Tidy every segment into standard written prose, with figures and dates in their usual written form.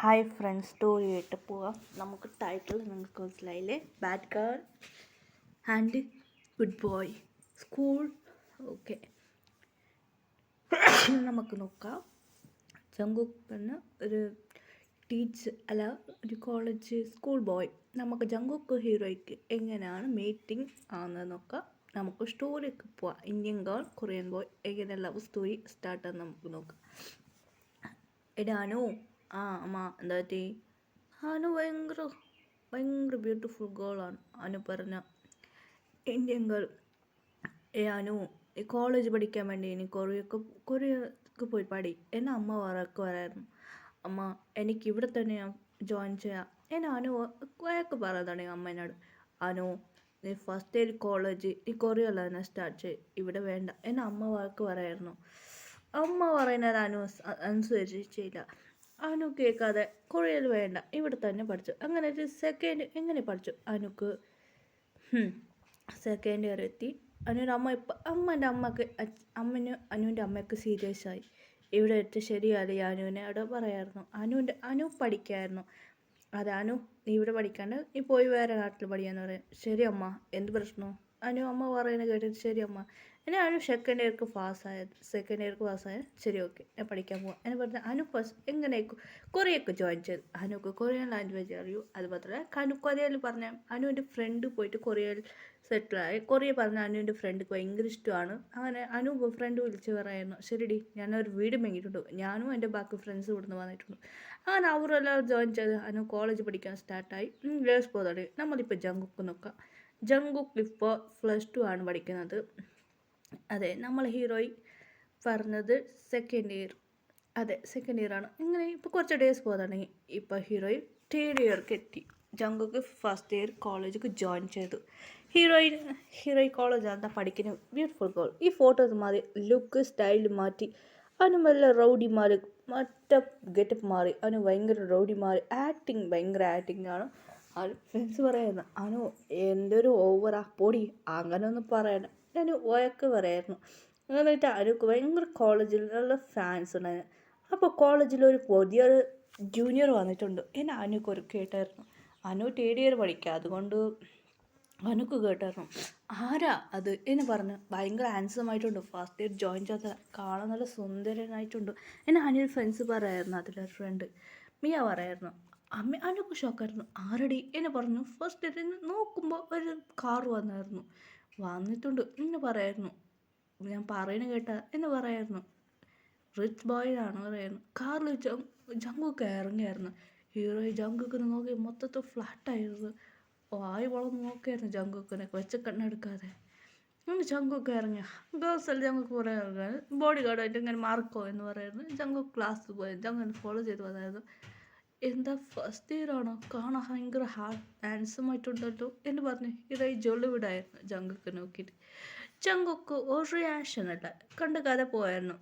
Hi friends, story ആയിട്ട് പോവാം. നമുക്ക് ടൈറ്റിൽ നിങ്ങൾക്ക് മനസ്സിലായില്ലേ? Bad girl and good boy school. Okay, നമുക്ക് നോക്കാം. ജങ്കുക്ക് എന്ന ഒരു ഒരു കോളേജ് സ്കൂൾ ബോയ്. നമുക്ക് ജങ്കുക്ക് ഹീറോയ്ക്ക് എങ്ങനെയാണ് മീറ്റിംഗ് ആണെന്ന് നോക്കാം. നമുക്ക് സ്റ്റോറിയൊക്കെ പോവാം. ഇന്ത്യൻ ഗേൾ, കൊറിയൻ ബോയ്, എങ്ങനെ ലവ് സ്റ്റോറി സ്റ്റാർട്ടാന്ന് നമുക്ക് നോക്കാം. ഇടാനോ അമ്മ എന്താ പറ്റി? അനു ഭയങ്കര ബ്യൂട്ടിഫുൾ ഗേളാണ്. അനു പറഞ്ഞ ഇന്ത്യൻ ഗേൾ. അനു കോളേജ് പഠിക്കാൻ വേണ്ടി ഇനി കൊറിയക്ക് പോയി പഠി എന്നെ അമ്മ വരായിരുന്നു. അമ്മ എനിക്ക് ഇവിടെ തന്നെ ജോയിൻ ചെയ്യാം എന്നെ അനു വഴക്ക് പറയാതാണ് അമ്മേനോട്. അനു നീ ഫസ്റ്റ് ഇയർ കോളേജ് ഈ കൊറിയല്ല തന്നെ സ്റ്റാർട്ട് ചെയ്യും, ഇവിടെ വേണ്ട എന്നെ അമ്മ വഴക്ക് പറയായിരുന്നു. അമ്മ പറയുന്നത് അനുസരിച്ചില്ല. അനു കേൾക്കാതെ കൊറിയയിൽ വേണ്ട ഇവിടെ തന്നെ പഠിച്ചു. അങ്ങനെ ഒരു സെക്കൻഡ് എങ്ങനെ പഠിച്ചു. അനുക്ക് സെക്കൻഡ് ഇയർ എത്തി. അനുവിൻ്റെ അനുവിൻ്റെ അമ്മയ്ക്ക് സീരിയസ് ആയി. ഇവിടെ എത്തി ശരിയല്ല അനുവിനെ അവിടെ പറയായിരുന്നു. അനു പഠിക്കായിരുന്നു. അത് അനു നീ ഇവിടെ പഠിക്കാണ്ട് നീ പോയി വേറെ നാട്ടിൽ പഠിക്കാന്ന് പറയാം. ശരി അമ്മ, എന്ത് പ്രശ്നമോ? അമ്മ പറയുന്നത് കേട്ടിട്ട് ശരി അമ്മ. എന്നെ സെക്കൻഡ് ഇയർക്ക് പാസ്സായത്. ശരി ഓക്കെ, ഞാൻ പഠിക്കാൻ പോവാം എന്ന് പറഞ്ഞാൽ അനു എങ്ങനെ കൊറിയൊക്കെ ജോയിൻ ചെയ്തു. അനുക്ക് കൊറിയൻ ലാംഗ്വേജ് അറിയൂ. അതുമാത്രമല്ല കൊറിയയിൽ പറഞ്ഞ അനുവിൻ്റെ ഫ്രണ്ട് പോയിട്ട് കൊറിയയിൽ സെറ്റിലായി. കൊറിയ പറഞ്ഞ അനുവിൻ്റെ ഫ്രണ്ടിക്ക് ഭയങ്കര ഇഷ്ടമാണ്. അങ്ങനെ ഫ്രണ്ട് വിളിച്ച് പറയായിരുന്നു, ശരിടി ഞാനൊരു വീട് മേങ്ങിയിട്ടുണ്ട്, ഞാനും എൻ്റെ ബാക്കി ഫ്രണ്ട്സ് ഇവിടുന്ന് വന്നിട്ടുണ്ട്. അങ്ങനെ അവരെല്ലാം ജോയിൻ ചെയ്ത് അനു കോളേജ് പഠിക്കാൻ സ്റ്റാർട്ടായി. ഗേൾസ് പോകുന്നത് നമ്മളിപ്പോൾ ജങ്കുക്ക് നോക്കാം. ജങ്കുക്ക് ഇപ്പോൾ +2 ആണ് പഠിക്കുന്നത്. അതെ, നമ്മൾ ഹീറോയി പറഞ്ഞത് സെക്കൻഡ് ഇയർ ആണ്. ഇങ്ങനെ ഇപ്പോൾ കുറച്ച് ഡേയ്സ് പോകുന്നുണ്ടെങ്കിൽ ഇപ്പോൾ ഹീറോയിൻ 3rd ഇയർക്ക് എത്തി. ജങ്കുക്ക് ഫസ്റ്റ് ഇയർ കോളേജിലേക്ക് ജോയിൻ ചെയ്തു. ഹീറോയിൻ കോളേജ് എന്താ പഠിക്കുന്നത്. Beautiful girl. ഈ ഫോട്ടോസ് മാറി, ലുക്ക് സ്റ്റൈൽ മാറ്റി. അവന് വല്ല റൗഡിമാർ മറ്റേ ഗെറ്റപ്പ് മാറി. അവന് ഭയങ്കര റൗഡിമാർ. ഭയങ്കര ആക്ടിങ് ആണ്. ഫ്രണ്ട്സ് പറയുന്നു, അനു എന്തൊരു ഓവറാ പൊടി, അങ്ങനെയൊന്നും പറയണ്ട. ഞാൻ വഴക്ക് പറയായിരുന്നു. എന്നിട്ട് അനുക്ക് ഭയങ്കര കോളേജിലുള്ള ഫാൻസ് ഉണ്ടായിരുന്നു. അപ്പോൾ കോളേജിലൊരു പുതിയൊരു ജൂനിയർ വന്നിട്ടുണ്ട് എന്നെ അനുക്ക് ഒരു കേട്ടായിരുന്നു. അനു 3rd ഇയർ പഠിക്കുക, അതുകൊണ്ട് അനുക്ക് കേട്ടായിരുന്നു. ആരാ അത് എന്ന് പറഞ്ഞ് ഭയങ്കര ഹാൻഡ്സമായിട്ടുണ്ട്. ഫസ്റ്റ് ഇയർ ജോയിൻ ചെയ്ത കാണാൻ നല്ല സുന്ദരനായിട്ടുണ്ട് എന്നെ അനുവിൻ്റെ ഫ്രണ്ട്സ് പറയായിരുന്നു. അതിലൊരു ഫ്രണ്ട് മിയ പറയായിരുന്നു. അനുക്ക് ഷോക്കായിരുന്നു. ആരടി എന്ന് പറഞ്ഞു. ഫസ്റ്റ് ഇയർ നോക്കുമ്പോൾ ഒരു കാർ വന്നിട്ടുണ്ട് എന്ന് പറയായിരുന്നു. ഞാൻ പറയുന്ന കേട്ട എന്ന് പറയായിരുന്നു. റിച്ച് ബോയ് ആണ് പറയായിരുന്നു. കാറിൽ ജങ്കുക്ക് ഇറങ്ങിയായിരുന്നു. ഹീറോയി ജങ്കുക്കിനെ നോക്കി മൊത്തത്തിൽ ഫ്ലാറ്റായിരുന്നു. വായി വളർന്ന് നോക്കിയായിരുന്നു ജങ്കുക്കിനെ വെച്ച കണ്ണെടുക്കാതെ. അങ്ങനെ ജങ്കുക്ക് ഇറങ്ങിയ ഗേൾസെല്ലാം ജങ്കുക്ക് പറയാൻ ബോഡി ഗാർഡായിട്ട് ഇങ്ങനെ മാർക്കോ എന്ന് പറയായിരുന്നു. ജങ്കുക്ക് ക്ലാസ്സിൽ പോയി ജങ്കുനെ ഫോളോ ചെയ്ത് വന്നായിരുന്നു. എന്താ ഫസ്റ്റ് ഇയർ ആണോ, കാണാൻ ഭയങ്കര ഹാൻഡ്സമായിട്ടുണ്ടല്ലോ എന്ന് പറഞ്ഞ് ഹീറോയി ജോളിവിടായിരുന്നു ജങ്കുക്ക് നോക്കിയിട്ട്. ജങ്കുക്ക് ഒരു റിയാക്ഷൻ അല്ല, കണ്ട് കഥ പോയായിരുന്നു.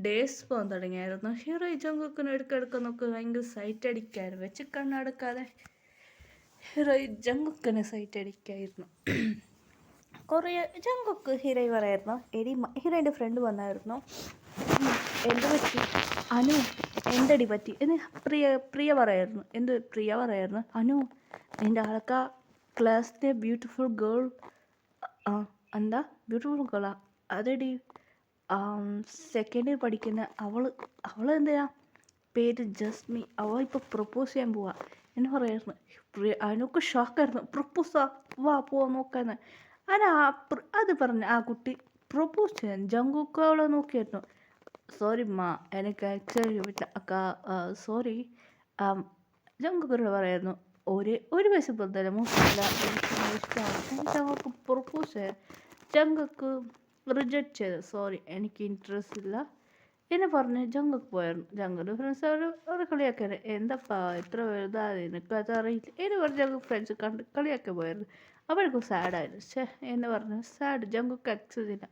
ഡേയ്സ് പോകാൻ തുടങ്ങിയായിരുന്നു. ഹീറോയി ജങ്കുക്കിന് എടുക്കെടുക്കാൻ നോക്കി ഭയങ്കര സൈറ്റ് അടിക്കായിരുന്നു. വെച്ച് കണ്ണടക്കാതെ ഹീറോയി ജങ്കുക്കിനെ സൈറ്റ് അടിക്കായിരുന്നു. ജങ്കുക്ക് ഹീറോയി പറയായിരുന്നു. ഹീറോയിൻ്റെ ഫ്രണ്ട് വന്നായിരുന്നു. എന്ത് പറ്റി അനു, എന്തടി പറ്റി എന്ന് പ്രിയ പറയായിരുന്നു. പ്രിയ പറയായിരുന്നു, അനു നിൻ്റെ ആൾക്കാ ക്ലാസ്സിലെ ബ്യൂട്ടിഫുൾ ഗേൾ. എന്താ ബ്യൂട്ടിഫുൾ ഗേളാ? അതെടി സെക്കൻഡ് ഇയർ പഠിക്കുന്ന അവൾ എന്തിനാ പേര് ജസ്മി, അവൾ ഇപ്പോൾ പ്രപ്പോസ് ചെയ്യാൻ പോവാ എന്ന് പറയായിരുന്നു. അനുക്ക് ഷോക്കായിരുന്നു. പ്രപ്പോസാ, വാ പോവാ നോക്കാന്ന്. അത് പറഞ്ഞ് ആ കുട്ടി പ്രപ്പോസ് ചെയ്യാൻ ജങ്കുക്ക് അവളെ നോക്കിയായിരുന്നു. സോറി മാ, എനിക്ക് ആക്ച്വലി അക്ക സോറി. ജങ്കുക്കോട് പറയായിരുന്നു, ഒരു വയസ്സ് പോലത്തല്ല മൂന്നില്ല ജങ്കുക്ക് പ്രപ്പോസ് ചെയ്യാൻ. ജങ്കുക്ക് റിജക്റ്റ് ചെയ്തു. സോറി എനിക്ക് ഇൻട്രസ്റ്റ് ഇല്ല എന്ന് പറഞ്ഞ് ജങ്കുക്ക് പോയായിരുന്നു. ജങ്കുൻ്റെ ഫ്രണ്ട്സ് അവർ കളിയാക്കിയത്, എന്താപ്പാ ഇത്ര വലുതാതെ നിനക്ക് അത് അറിയില്ല എന്ന് പറഞ്ഞ് ജങ്കുക്ക് ഫ്രണ്ട്സ് കളിയാക്കി പോയായിരുന്നു. അവർക്കും സാഡായിരുന്നു. എന്ന് പറഞ്ഞു സാഡ്. ജങ്കുക്ക് ആക്സസ് ഇല്ല,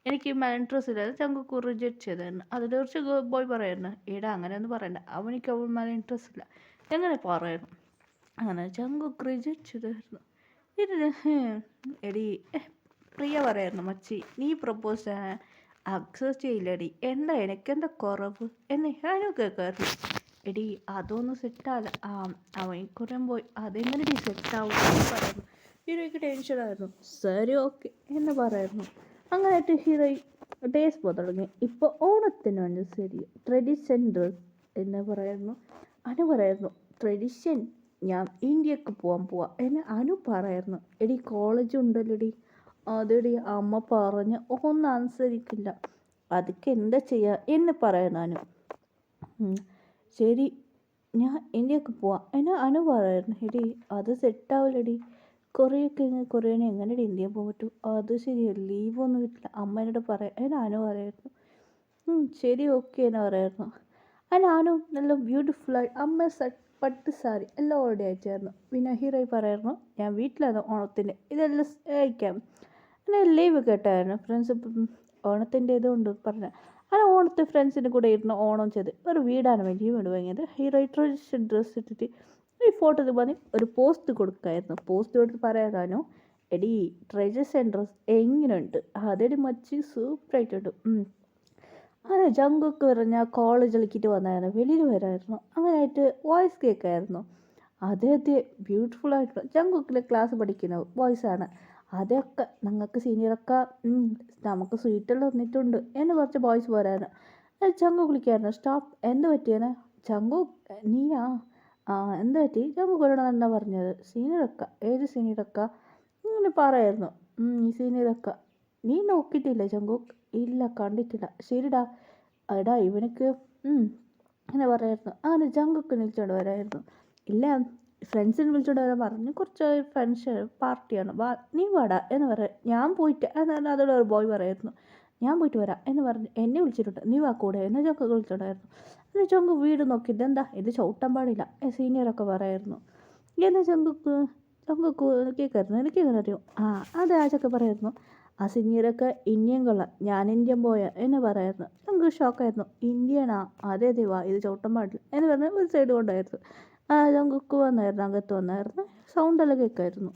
എനിക്ക് ഇൻട്രസ്റ്റ് ഇല്ല. ജങ്കുക്ക് റിജക്റ്റ് ചെയ്തായിരുന്നു. അതിനെക്കുറിച്ച് ബോയ് പറയായിരുന്നു, എടാ അങ്ങനെയൊന്നും പറയണ്ട, അവനിക്ക് അവൾ ഇൻട്രസ്റ്റ് ഇല്ല എങ്ങനെ പറയായിരുന്നു. അങ്ങനെ ജങ്കുക്ക് റിജക്റ്റ് ചെയ്തായിരുന്നു. ഇതിന് എടി പ്രിയ പറയായിരുന്നു, മച്ചി നീ പ്രപ്പോസ് അക്സെപ്റ്റ് ചെയ്യില്ലടി, എന്താ എനിക്കെന്താ കുറവ് എന്ന് അനു കേൾക്കായിരുന്നു. എടി അതൊന്നും സെറ്റാവില്ല. അവൻ കുറേ പോയി അതെങ്ങനെ സെറ്റാവും പറയുന്നു. ഹീറോയ്ക്ക് ടെൻഷനായിരുന്നു. ശരി ഓക്കെ എന്ന് പറയായിരുന്നു. അങ്ങനെയായിട്ട് ഹീറോ ഡേയ്സ് പോകാൻ തുടങ്ങി. ഇപ്പോൾ ഓണത്തിനാണ് ശരി ട്രഡീഷൻ ഡ്രസ് എന്ന് പറയുന്നു. അനു പറയായിരുന്നു ട്രഡീഷൻ ഞാൻ ഇന്ത്യക്ക് പോകാൻ പോവാ എന്ന് അനു പറയായിരുന്നു. എടി കോളേജ് ഉണ്ടല്ലോടി. അതെടി അമ്മ പറഞ്ഞ് ഒന്നും അനുസരിക്കില്ല. അതൊക്കെ എന്താ ചെയ്യുക എന്ന് പറയുന്നു അനു. ശരി ഞാൻ ഇന്ത്യക്ക് പോവാം എന്നെ അനു പറയായിരുന്നു. എടി അത് സെറ്റാവില്ലടി. കൊറിയനെ എങ്ങനെയാണ് ഇന്ത്യയിൽ പോകാൻ പറ്റും? അത് ശരിയല്ല, ലീവൊന്നും കിട്ടില്ല അമ്മ എന്നോട് പറയാം എന്നെ അനു പറയായിരുന്നു. ശരി ഓക്കെ എന്ന് പറയായിരുന്നു. അതിന് അനു നല്ല ബ്യൂട്ടിഫുള്ളായി അമ്മ പട്ട് സാരി എല്ലാം ഓൾറെഡി അയച്ചായിരുന്നു. പിന്നെ ഹീറോയി പറയായിരുന്നു ഞാൻ വീട്ടിലാണ് ഓണത്തിന് ഇതെല്ലാം അയക്കാം. അങ്ങനെ ലീവ് കേട്ടായിരുന്നു. ഫ്രണ്ട്സ് ഓണത്തിൻ്റെ ഇതുകൊണ്ട് പറഞ്ഞ അങ്ങനെ ഓണത്തെ ഫ്രണ്ട്സിൻ്റെ കൂടെ ഇരുന്ന് ഓണം ചെയ്ത് ഒരു വീടാണ് വലിയ വീട് വാങ്ങിയത്. ഹീറോ ട്രഡീഷണൽ ഡ്രസ്സ് ഇട്ടിട്ട് ഈ ഫോട്ടോ പറഞ്ഞ് ഒരു പോസ്റ്റ് കൊടുക്കായിരുന്നു. പോസ്റ്റ് കൊടുത്ത് പറയാനോ എടി ട്രഡീഷണൽ ഡ്രസ്സ് എങ്ങനെയുണ്ട്? അതെടി മച്ചി സൂപ്പറായിട്ടുണ്ട്. അങ്ങനെ ജങ്കൊക്കെ പറഞ്ഞാൽ കോളേജിലേക്കിട്ട് വന്നായിരുന്നു. വെളിയിൽ വരായിരുന്നു. അങ്ങനെയായിട്ട് വോയിസ് കേൾക്കായിരുന്നു. അദ്ദേഹത്തെ ബ്യൂട്ടിഫുൾ ആയിട്ടുള്ള ജങ്കൊക്കിലെ ക്ലാസ് പഠിക്കുന്ന വോയിസാണ്. അതൊക്കെ ഞങ്ങൾക്ക് സീനിയറൊക്കെ നമുക്ക് സ്വീറ്റെല്ലാം തന്നിട്ടുണ്ട് എന്ന് കുറച്ച് ബോയ്സ് പോരായിരുന്നു. ചങ്കു വിളിക്കായിരുന്നു. സ്റ്റോപ്പ് എന്ത് പറ്റിയാണ്? ചങ്കു നീയാ? എന്ത് പറ്റി? ചങ്കു കൊല്ലണം എന്നാ പറഞ്ഞത്. സീനിയറൊക്കെ ഏത് സീനിയറൊക്കെ ഇങ്ങനെ പറയായിരുന്നു. ഈ സീനിയറൊക്കെ നീ നോക്കിയിട്ടില്ല ചങ്കു? ഇല്ല കണ്ടിട്ടില്ല. ശരിടാ എടാ ഇവനക്ക് അങ്ങനെ പറയായിരുന്നു. അങ്ങനെ ജങ്കൊക്കെ വിളിച്ചോണ്ട് വരായിരുന്നു. ഇല്ല ഫ്രണ്ട്സിനെ വിളിച്ചോണ്ട് വരാൻ പറഞ്ഞു. കുറച്ച് ഫ്രണ്ട്സ് പാർട്ടിയാണ് നീ വാടാ എന്ന് പറയാം. ഞാൻ പോയിട്ട് എന്ന് അതോടെ ഒരു ബോയ് പറയായിരുന്നു. ഞാൻ പോയിട്ട് വരാം എന്ന് പറഞ്ഞ് എന്നെ വിളിച്ചിട്ടുണ്ട്. നീ വാ കൂടെ എന്ന് ചൊങ്ക വിളിച്ചോണ്ടായിരുന്നു. എന്ന് ചൊങ്ക വീട് നോക്കി ഇതെന്താ ഇത് ചവിട്ടാൻ പാടില്ല സീനിയറൊക്കെ പറയായിരുന്നു. എന്നെ ചൊങ്കക്ക് കേൾക്കായിരുന്നു. എനിക്ക് എങ്ങനെ അറിയും? അത് ആചൊക്കെ പറയായിരുന്നു. ആ സീനിയറൊക്കെ ഇന്ത്യൻ കൊള്ളാം ഞാൻ ഇന്ത്യൻ പോയ എന്ന് പറയായിരുന്നു. നമുക്ക് ഷോക്കായിരുന്നു. ഇന്ത്യനാ അതെ വാ ഇത് ചവിട്ടാൻ പാടില്ല എന്ന് പറഞ്ഞ് ഒരു സൈഡ് കൊണ്ടായിരുന്നു. ജങ്കുക്ക് വന്നായിരുന്നു. അകത്ത് വന്നായിരുന്നു. സൗണ്ടെല്ലാം കേൾക്കായിരുന്നു.